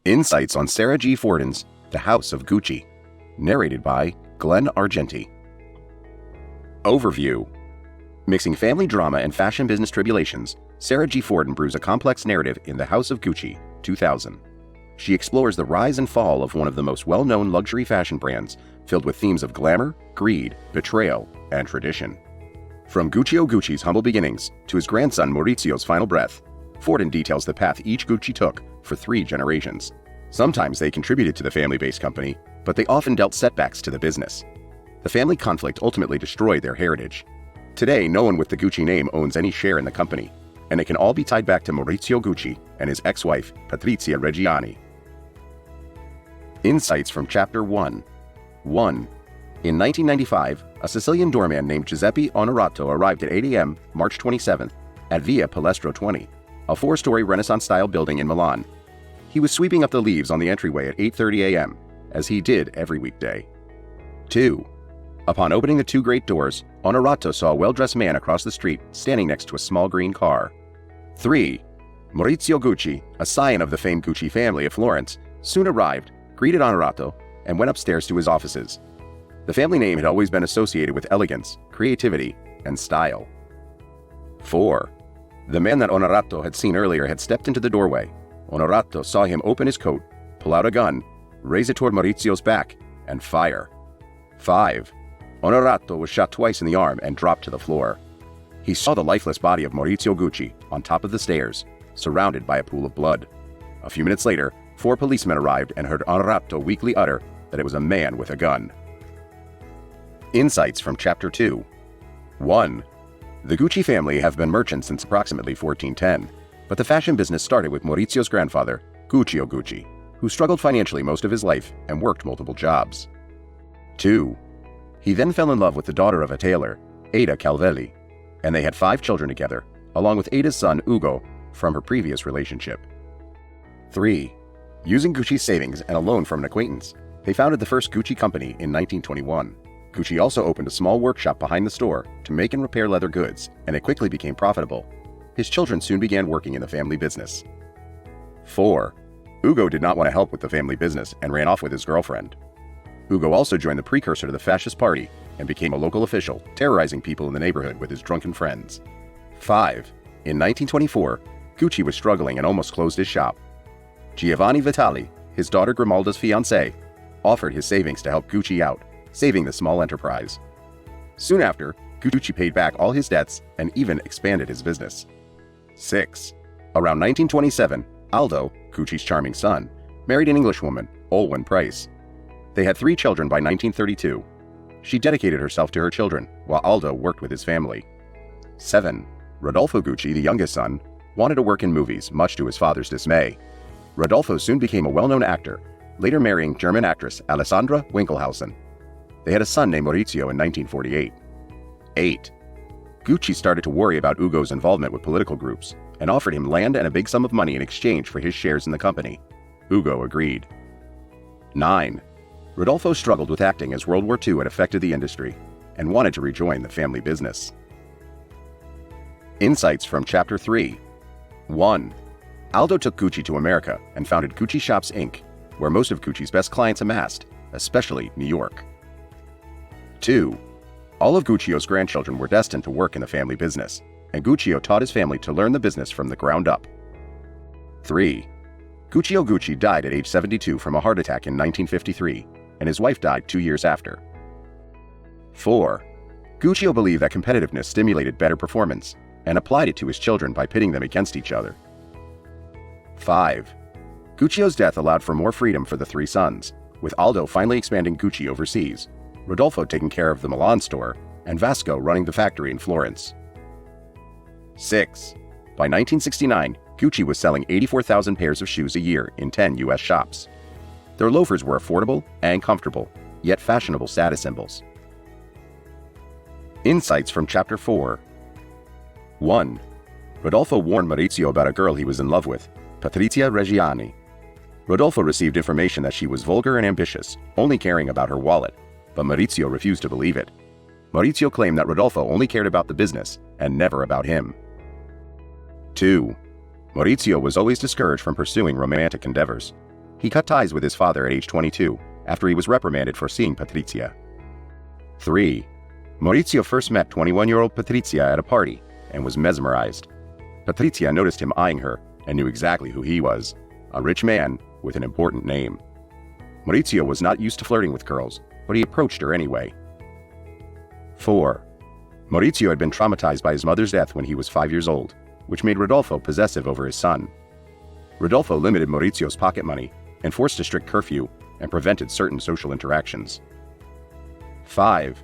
Insights on Sara G. Forden's The House of Gucci, narrated by Glenn Argenti. Overview. Mixing family drama and fashion business tribulations, Sara G. Forden brews a complex narrative in The House of Gucci, 2000. She explores the rise and fall of one of the most well-known luxury fashion brands, filled with themes of glamour, greed, betrayal, and tradition. From Gucci's humble beginnings to his grandson Maurizio's final breath, Forden details the path each Gucci took for 3 generations. Sometimes they contributed to the family-based company, but they often dealt setbacks to the business. The family conflict ultimately destroyed their heritage. Today, no one with the Gucci name owns any share in the company, and it can all be tied back to Maurizio Gucci and his ex-wife, Patrizia Reggiani. Insights from Chapter 1. 1. In 1995, a Sicilian doorman named Giuseppe Onorato arrived at 8 a.m. March 27th at Via Palestro 20, a 4-story Renaissance-style building in Milan. He was sweeping up the leaves on the entryway at 8:30 a.m., as he did every weekday. 2. Upon opening the 2 great doors, Onorato saw a well-dressed man across the street standing next to a small green car. 3. Maurizio Gucci, a scion of the famed Gucci family of Florence, soon arrived, greeted Onorato, and went upstairs to his offices. The family name had always been associated with elegance, creativity, and style. 4. The man that Onorato had seen earlier had stepped into the doorway. Onorato saw him open his coat, pull out a gun, raise it toward Maurizio's back, and fire. 5. Onorato was shot twice in the arm and dropped to the floor. He saw the lifeless body of Maurizio Gucci on top of the stairs, surrounded by a pool of blood. A few minutes later, 4 policemen arrived and heard Onorato weakly utter that it was a man with a gun. Insights from Chapter 2. 1. The Gucci family have been merchants since approximately 1410, but the fashion business started with Maurizio's grandfather, Guccio Gucci, who struggled financially most of his life and worked multiple jobs. 2. He then fell in love with the daughter of a tailor, Ada Calvelli, and they had 5 children together, along with Ada's son Ugo from her previous relationship. 3. Using Gucci's savings and a loan from an acquaintance, they founded the first Gucci company in 1921. Gucci also opened a small workshop behind the store to make and repair leather goods, and it quickly became profitable. His children soon began working in the family business. 4. Ugo did not want to help with the family business and ran off with his girlfriend. Ugo also joined the precursor to the fascist party and became a local official, terrorizing people in the neighborhood with his drunken friends. 5. In 1924, Gucci was struggling and almost closed his shop. Giovanni Vitali, his daughter Grimalda's fiancé, offered his savings to help Gucci out, saving the small enterprise. Soon after, Gucci paid back all his debts and even expanded his business. 6. Around 1927, Aldo, Gucci's charming son, married an Englishwoman, Olwen Price. They had 3 children by 1932. She dedicated herself to her children, while Aldo worked with his family. 7. Rodolfo Gucci, the youngest son, wanted to work in movies, much to his father's dismay. Rodolfo soon became a well-known actor, later marrying German actress Alessandra Winkelhausen. They had a son named Maurizio in 1948. 8. Gucci started to worry about Ugo's involvement with political groups and offered him land and a big sum of money in exchange for his shares in the company. Ugo agreed. 9. Rodolfo struggled with acting as World War II had affected the industry and wanted to rejoin the family business. Insights from Chapter 3. 1. Aldo took Gucci to America and founded Gucci Shops Inc., where most of Gucci's best clients amassed, especially New York. 2. All of Guccio's grandchildren were destined to work in the family business, and Guccio taught his family to learn the business from the ground up. 3. Guccio Gucci died at age 72 from a heart attack in 1953, and his wife died 2 years after. 4. Guccio believed that competitiveness stimulated better performance, and applied it to his children by pitting them against each other. 5. Guccio's death allowed for more freedom for the 3 sons, with Aldo finally expanding Gucci overseas, Rodolfo taking care of the Milan store, and Vasco running the factory in Florence. 6. By 1969, Gucci was selling 84,000 pairs of shoes a year in 10 U.S. shops. Their loafers were affordable and comfortable, yet fashionable status symbols. Insights from Chapter 4. 1. Rodolfo warned Maurizio about a girl he was in love with, Patrizia Reggiani. Rodolfo received information that she was vulgar and ambitious, only caring about her wallet, but Maurizio refused to believe it. Maurizio claimed that Rodolfo only cared about the business and never about him. 2. Maurizio was always discouraged from pursuing romantic endeavors. He cut ties with his father at age 22 after he was reprimanded for seeing Patrizia. 3. Maurizio first met 21-year-old Patrizia at a party and was mesmerized. Patrizia noticed him eyeing her and knew exactly who he was, a rich man with an important name. Maurizio was not used to flirting with girls, but he approached her anyway. 4. Maurizio had been traumatized by his mother's death when he was 5 years old, which made Rodolfo possessive over his son. Rodolfo limited Maurizio's pocket money, enforced a strict curfew, and prevented certain social interactions. 5.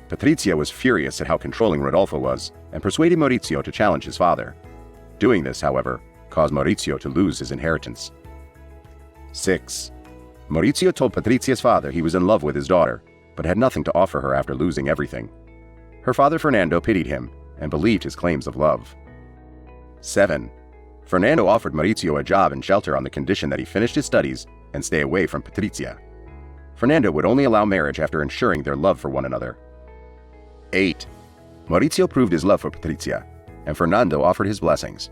Patrizia was furious at how controlling Rodolfo was and persuaded Maurizio to challenge his father. Doing this, however, caused Maurizio to lose his inheritance. 6. Maurizio told Patrizia's father he was in love with his daughter, but had nothing to offer her after losing everything. Her father Fernando pitied him and believed his claims of love. 7. Fernando offered Maurizio a job and shelter on the condition that he finished his studies and stay away from Patrizia. Fernando would only allow marriage after ensuring their love for one another. 8. Maurizio proved his love for Patrizia, and Fernando offered his blessings.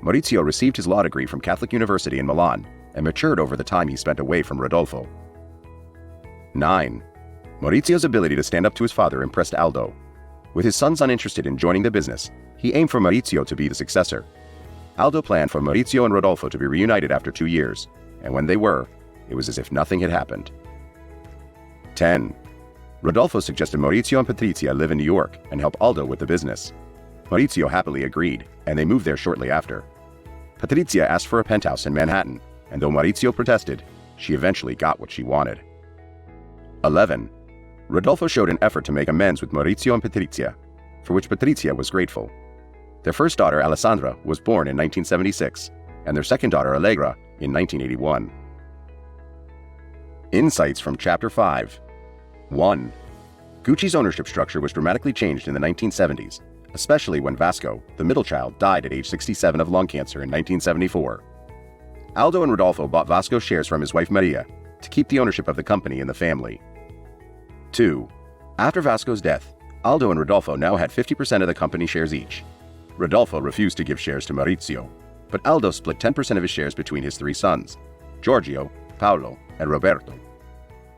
Maurizio received his law degree from Catholic University in Milan and matured over the time he spent away from Rodolfo. 9. Maurizio's ability to stand up to his father impressed Aldo. With his sons uninterested in joining the business, he aimed for Maurizio to be the successor. Aldo planned for Maurizio and Rodolfo to be reunited after 2 years, and when they were, it was as if nothing had happened. 10. Rodolfo suggested Maurizio and Patrizia live in New York and help Aldo with the business. Maurizio happily agreed, and they moved there shortly after. Patrizia asked for a penthouse in Manhattan, and though Maurizio protested, she eventually got what she wanted. 11. Rodolfo showed an effort to make amends with Maurizio and Patrizia, for which Patrizia was grateful. Their first daughter, Alessandra, was born in 1976, and their second daughter, Allegra, in 1981. Insights from Chapter 5. 1. Gucci's ownership structure was dramatically changed in the 1970s, especially when Vasco, the middle child, died at age 67 of lung cancer in 1974. Aldo and Rodolfo bought Vasco's shares from his wife Maria to keep the ownership of the company in the family. 2. After Vasco's death, Aldo and Rodolfo now had 50% of the company shares each. Rodolfo refused to give shares to Maurizio, but Aldo split 10% of his shares between his 3 sons, Giorgio, Paolo, and Roberto.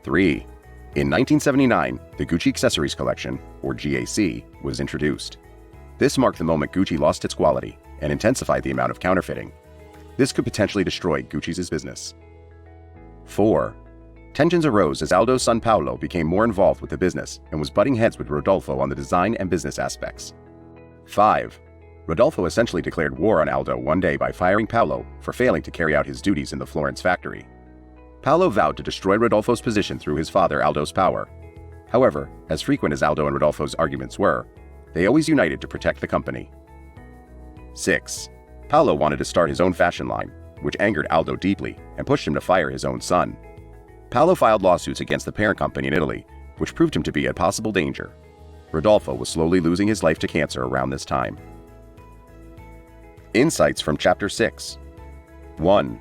3. In 1979, the Gucci Accessories Collection, or GAC, was introduced. This marked the moment Gucci lost its quality and intensified the amount of counterfeiting. This could potentially destroy Gucci's business. 4. Tensions arose as Aldo's son Paolo became more involved with the business and was butting heads with Rodolfo on the design and business aspects. 5. Rodolfo essentially declared war on Aldo one day by firing Paolo for failing to carry out his duties in the Florence factory. Paolo vowed to destroy Rodolfo's position through his father Aldo's power. However, as frequent as Aldo and Rodolfo's arguments were, they always united to protect the company. 6. Paolo wanted to start his own fashion line, which angered Aldo deeply and pushed him to fire his own son. Paolo filed lawsuits against the parent company in Italy, which proved him to be a possible danger. Rodolfo was slowly losing his life to cancer around this time. Insights from Chapter 6. 1.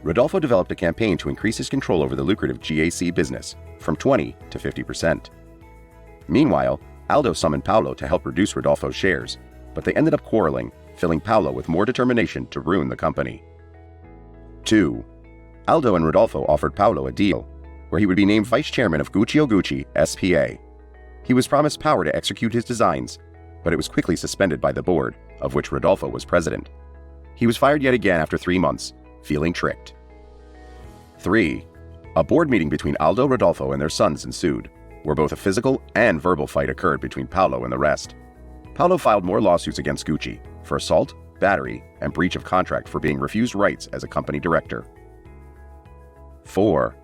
Rodolfo developed a campaign to increase his control over the lucrative GAC business from 20 to 50%. Meanwhile, Aldo summoned Paolo to help reduce Rodolfo's shares, but they ended up quarreling, filling Paolo with more determination to ruin the company. 2. Aldo and Rodolfo offered Paolo a deal where he would be named vice chairman of Gucci S.p.A. He was promised power to execute his designs, but it was quickly suspended by the board, of which Rodolfo was president. He was fired yet again after 3 months, feeling tricked. 3. A board meeting between Aldo, Rodolfo, and their sons ensued, where both a physical and verbal fight occurred between Paolo and the rest. Paolo filed more lawsuits against Gucci for assault, battery, and breach of contract for being refused rights as a company director. 4.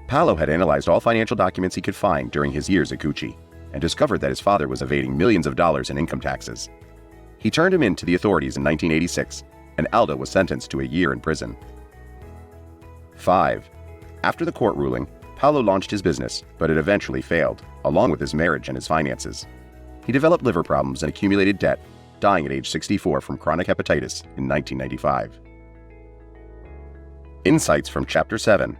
Paolo had analyzed all financial documents he could find during his years at Gucci and discovered that his father was evading millions of dollars in income taxes. He turned him in to the authorities in 1986, and Aldo was sentenced to a year in prison. 5. After the court ruling, Paolo launched his business, but it eventually failed, along with his marriage and his finances. He developed liver problems and accumulated debt, dying at age 64 from chronic hepatitis in 1995. Insights from Chapter 7.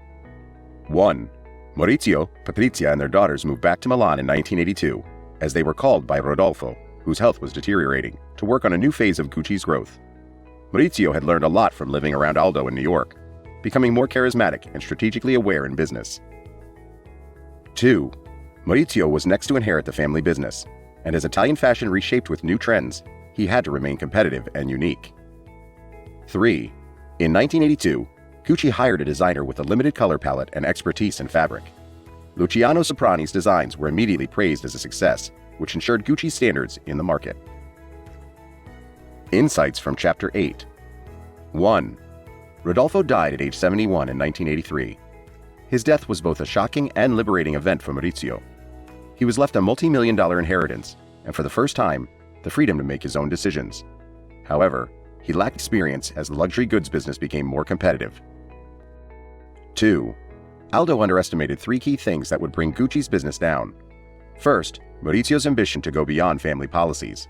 1. Maurizio, Patrizia, and their daughters moved back to Milan in 1982, as they were called by Rodolfo, whose health was deteriorating, to work on a new phase of Gucci's growth. Maurizio had learned a lot from living around Aldo in New York. becoming more charismatic and strategically aware in business. 2. Maurizio was next to inherit the family business, and as Italian fashion reshaped with new trends, he had to remain competitive and unique. 3. In 1982, Gucci hired a designer with a limited color palette and expertise in fabric. Luciano Soprani's designs were immediately praised as a success, which ensured Gucci's standards in the market. Insights from Chapter 8. 1. Rodolfo died at age 71 in 1983. His death was both a shocking and liberating event for Maurizio. He was left a multi-million-dollar inheritance, and for the first time, the freedom to make his own decisions. However, he lacked experience as the luxury goods business became more competitive. 2. Aldo underestimated 3 key things that would bring Gucci's business down. First, Maurizio's ambition to go beyond family policies.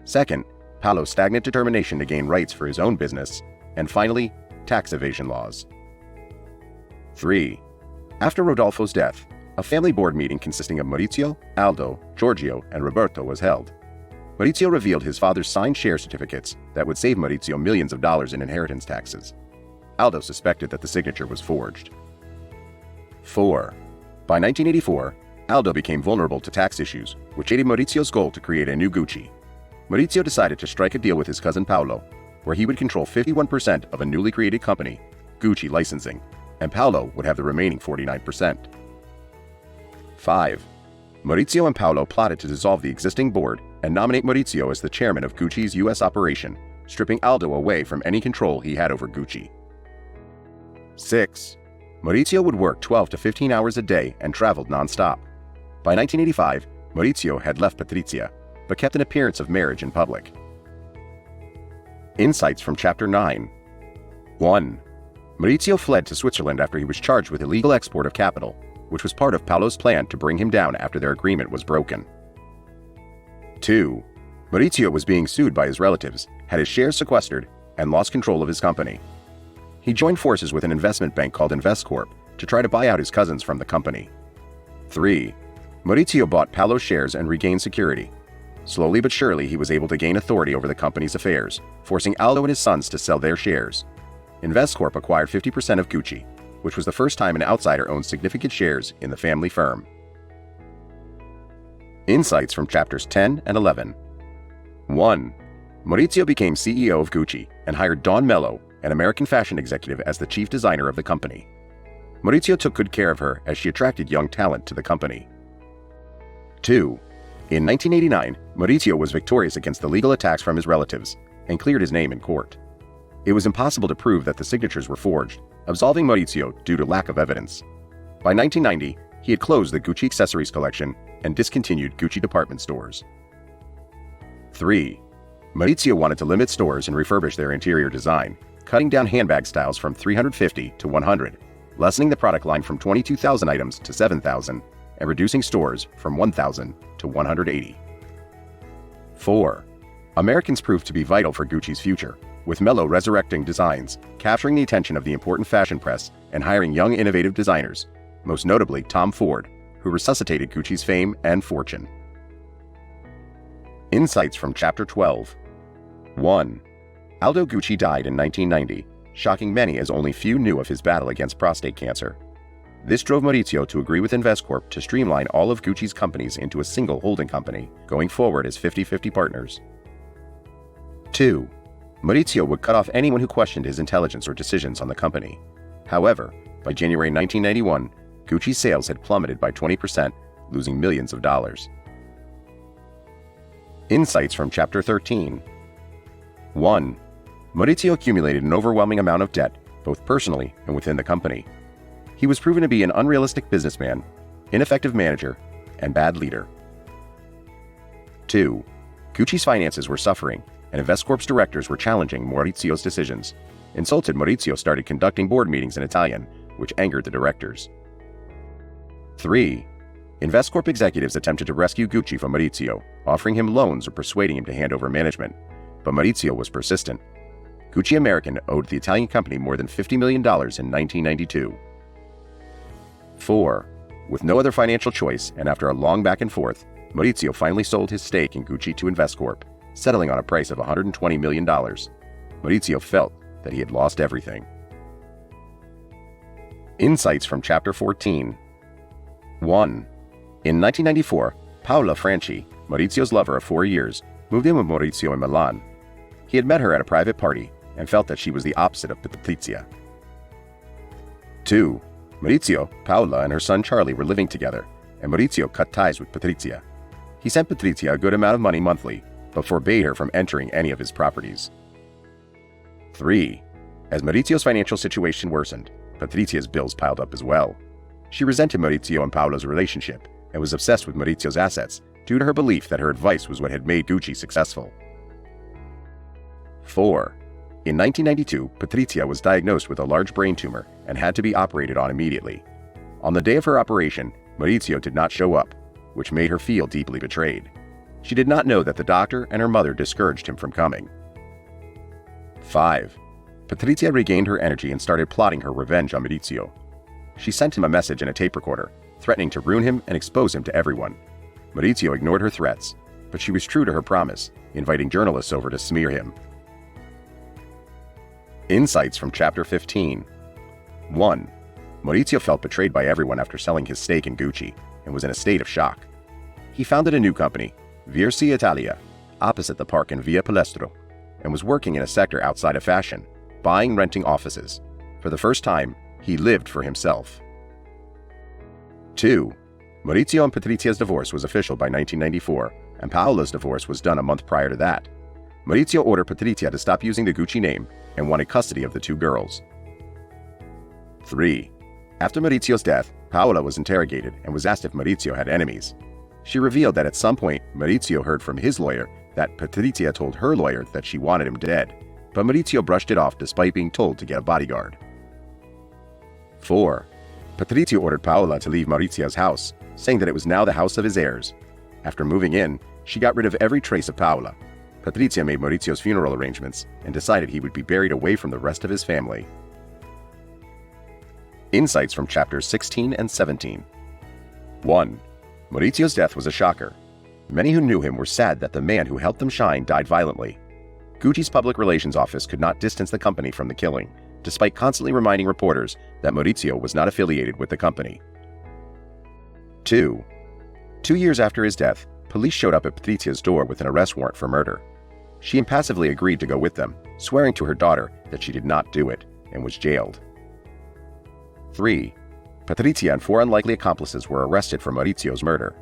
Second, Paolo's stagnant determination to gain rights for his own business. And finally, tax evasion laws. 3. After Rodolfo's death, a family board meeting consisting of Maurizio, Aldo, Giorgio, and Roberto was held. Maurizio revealed his father's signed share certificates that would save Maurizio millions of dollars in inheritance taxes. Aldo suspected that the signature was forged. 4. By 1984, Aldo became vulnerable to tax issues, which aided Maurizio's goal to create a new Gucci. Maurizio decided to strike a deal with his cousin Paolo, where he would control 51% of a newly created company, Gucci Licensing, and Paolo would have the remaining 49%. 5. Maurizio and Paolo plotted to dissolve the existing board and nominate Maurizio as the chairman of Gucci's U.S. operation, stripping Aldo away from any control he had over Gucci. 6. Maurizio would work 12 to 15 hours a day and traveled non-stop. By 1985, Maurizio had left PATRIZIA, but kept an appearance of marriage in public. Insights from Chapter 9. 1. Maurizio fled to Switzerland after he was charged with illegal export of capital, which was part of Paolo's plan to bring him down after their agreement was broken. 2. Maurizio was being sued by his relatives, had his shares sequestered, and lost control of his company. He joined forces with an investment bank called INVESTCORP to try to buy out his cousins from the company. 3. Maurizio bought Paolo's shares and regained security. Slowly but surely, he was able to gain authority over the company's affairs, forcing Aldo and his sons to sell their shares. INVESTCORP acquired 50% of Gucci, which was the first time an outsider owned significant shares in the family firm. Insights from Chapters 10 and 11. 1. Maurizio became CEO of Gucci and hired Dawn Mello, an American fashion executive, as the chief designer of the company. Maurizio took good care of her as she attracted young talent to the company. 2. In 1989, Maurizio was victorious against the legal attacks from his relatives and cleared his name in court. It was impossible to prove that the signatures were forged, absolving Maurizio due to lack of evidence. By 1990, he had closed the Gucci accessories collection and discontinued Gucci department stores. 3. Maurizio wanted to limit stores and refurbish their interior design, cutting down handbag styles from 350 to 100, lessening the product line from 22,000 items to 7,000, and reducing stores from 1,000 to 180. 4. Americans proved to be vital for Gucci's future, with Mello resurrecting designs, capturing the attention of the important fashion press, and hiring young innovative designers, most notably Tom Ford, who resuscitated Gucci's fame and fortune. Insights from Chapter 12. 1. Aldo Gucci died in 1990, shocking many as only few knew of his battle against prostate cancer. This drove Maurizio to agree with INVESTCORP to streamline all of Gucci's companies into a single holding company, going forward as 50-50 partners. 2. Maurizio would cut off anyone who questioned his intelligence or decisions on the company. However, by January 1991, Gucci's sales had plummeted by 20%, losing millions of dollars. Insights from Chapter 13. 1. Maurizio accumulated an overwhelming amount of debt, both personally and within the company. He was proven to be an unrealistic businessman, ineffective manager, and bad leader. 2. Gucci's finances were suffering, and INVESTCORP's directors were challenging Maurizio's decisions. Insulted, Maurizio started conducting board meetings in Italian, which angered the directors. 3. INVESTCORP executives attempted to rescue Gucci from Maurizio, offering him loans or persuading him to hand over management, but Maurizio was persistent. Gucci American owed the Italian company more than $50 million in 1992. 4. With no other financial choice, and after a long back and forth, Maurizio finally sold his stake in Gucci to INVESTCORP, settling on a price of $120 million. Maurizio felt that he had lost everything. Insights from Chapter 14. 1. In 1994, Paola Franchi, Maurizio's lover of 4 years, moved in with Maurizio in Milan. He had met her at a private party and felt that she was the opposite of Patrizia. 2. Maurizio, Paola, and her son Charlie were living together, and Maurizio cut ties with Patrizia. He sent Patrizia a good amount of money monthly, but forbade her from entering any of his properties. 3. As Maurizio's financial situation worsened, Patrizia's bills piled up as well. She resented Maurizio and Paola's relationship and was obsessed with Maurizio's assets due to her belief that her advice was what had made Gucci successful. 4. In 1992, Patrizia was diagnosed with a large brain tumor and had to be operated on immediately. On the day of her operation, Maurizio did not show up, which made her feel deeply betrayed. She did not know that the doctor and her mother discouraged him from coming. 5. Patrizia regained her energy and started plotting her revenge on Maurizio. She sent him a message in a tape recorder, threatening to ruin him and expose him to everyone. Maurizio ignored her threats, but she was true to her promise, inviting journalists over to smear him. Insights from Chapter 15. 1. Maurizio felt betrayed by everyone after selling his stake in Gucci and was in a state of shock. He founded a new company, Versi Italia, opposite the park in Via Palestro, and was working in a sector outside of fashion, buying and renting offices. For the first time, he lived for himself. 2. Maurizio and Patrizia's divorce was official by 1994, and Paola's divorce was done a month prior to that. Maurizio ordered Patrizia to stop using the Gucci name and wanted custody of the 2 girls. 3. After Maurizio's death, Paola was interrogated and was asked if Maurizio had enemies. She revealed that at some point, Maurizio heard from his lawyer that Patrizia told her lawyer that she wanted him dead, but Maurizio brushed it off despite being told to get a bodyguard. 4. Patrizia ordered Paola to leave Maurizio's house, saying that it was now the house of his heirs. After moving in, she got rid of every trace of Paola. Patrizia made Maurizio's funeral arrangements and decided he would be buried away from the rest of his family. Insights from Chapters 16 and 17. 1. Maurizio's death was a shocker. Many who knew him were sad that the man who helped them shine died violently. Gucci's public relations office could not distance the company from the killing, despite constantly reminding reporters that Maurizio was not affiliated with the company. 2. 2 years after his death, police showed up at Patrizia's door with an arrest warrant for murder. She impassively agreed to go with them, swearing to her daughter that she did not do it, and was jailed. 3. Patrizia and 4 unlikely accomplices were arrested for Maurizio's murder.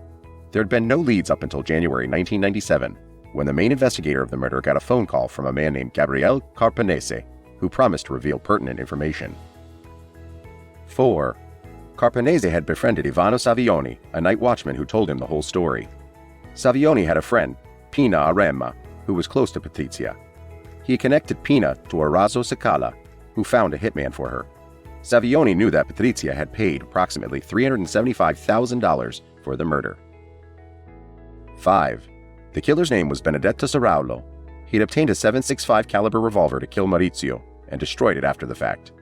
There had been no leads up until January 1997, when the main investigator of the murder got a phone call from a man named Gabriele Carpanese, who promised to reveal pertinent information. 4. Carpanese had befriended Ivano Savioni, a night watchman who told him the whole story. Savioni had a friend, Pina Arema, who was close to Patrizia. He connected Pina to Orazio Sacala, who found a hitman for her. Savioni knew that Patrizia had paid approximately $375,000 for the murder. 5. The killer's name was Benedetto Saraulo. He had obtained a .765 caliber revolver to kill Maurizio and destroyed it after the fact.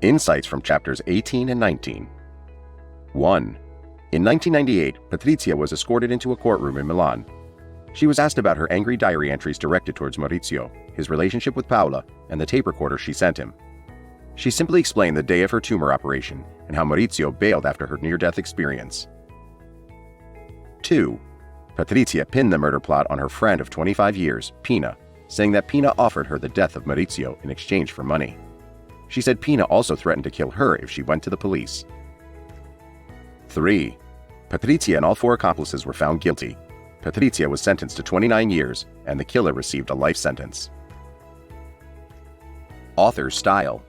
Insights from Chapters 18 and 19. 1. In 1998, Patrizia was escorted into a courtroom in Milan. She was asked about her angry diary entries directed towards Maurizio, his relationship with Paola, and the tape recorder she sent him. She simply explained the day of her tumor operation and how Maurizio bailed after her near-death experience. 2. Patrizia pinned the murder plot on her friend of 25 years, Pina, saying that Pina offered her the death of Maurizio in exchange for money. She said Pina also threatened to kill her if she went to the police. 3. Patrizia and all 4 accomplices were found guilty. Patrizia was sentenced to 29 years, and the killer received a life sentence. Author's style.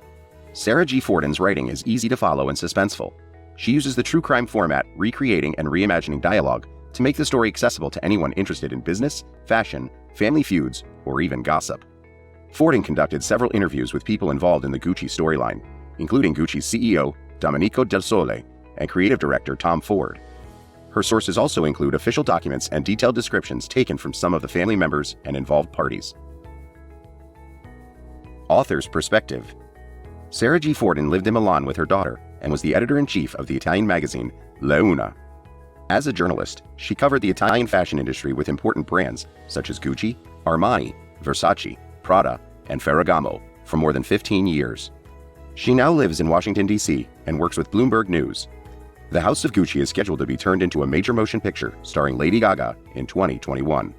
Sara G. Forden's writing is easy to follow and suspenseful. She uses the true crime format, recreating and reimagining dialogue to make the story accessible to anyone interested in business, fashion, family feuds, or even gossip. Forden conducted several interviews with people involved in the Gucci storyline, including Gucci's CEO, Domenico Del Sole, and creative director Tom Ford. Her sources also include official documents and detailed descriptions taken from some of the family members and involved parties. Author's perspective. Sara G. Forden lived in Milan with her daughter and was the editor-in-chief of the Italian magazine La Una. As a journalist, she covered the Italian fashion industry with important brands such as Gucci, Armani, Versace, Prada, and Ferragamo for more than 15 years. She now lives in Washington, D.C. and works with Bloomberg News. The House of Gucci is scheduled to be turned into a major motion picture starring Lady Gaga in 2021.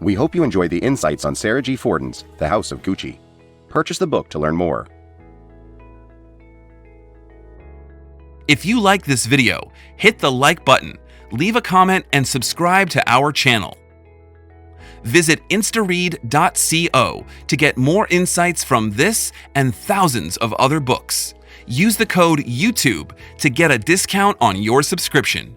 We hope you enjoyed the insights on Sara G. Forden's The House of Gucci. Purchase the book to learn more. If you like this video, hit the like button, leave a comment, and subscribe to our channel. Visit instaread.co to get more insights from this and thousands of other books. Use the code YouTube to get a discount on your subscription.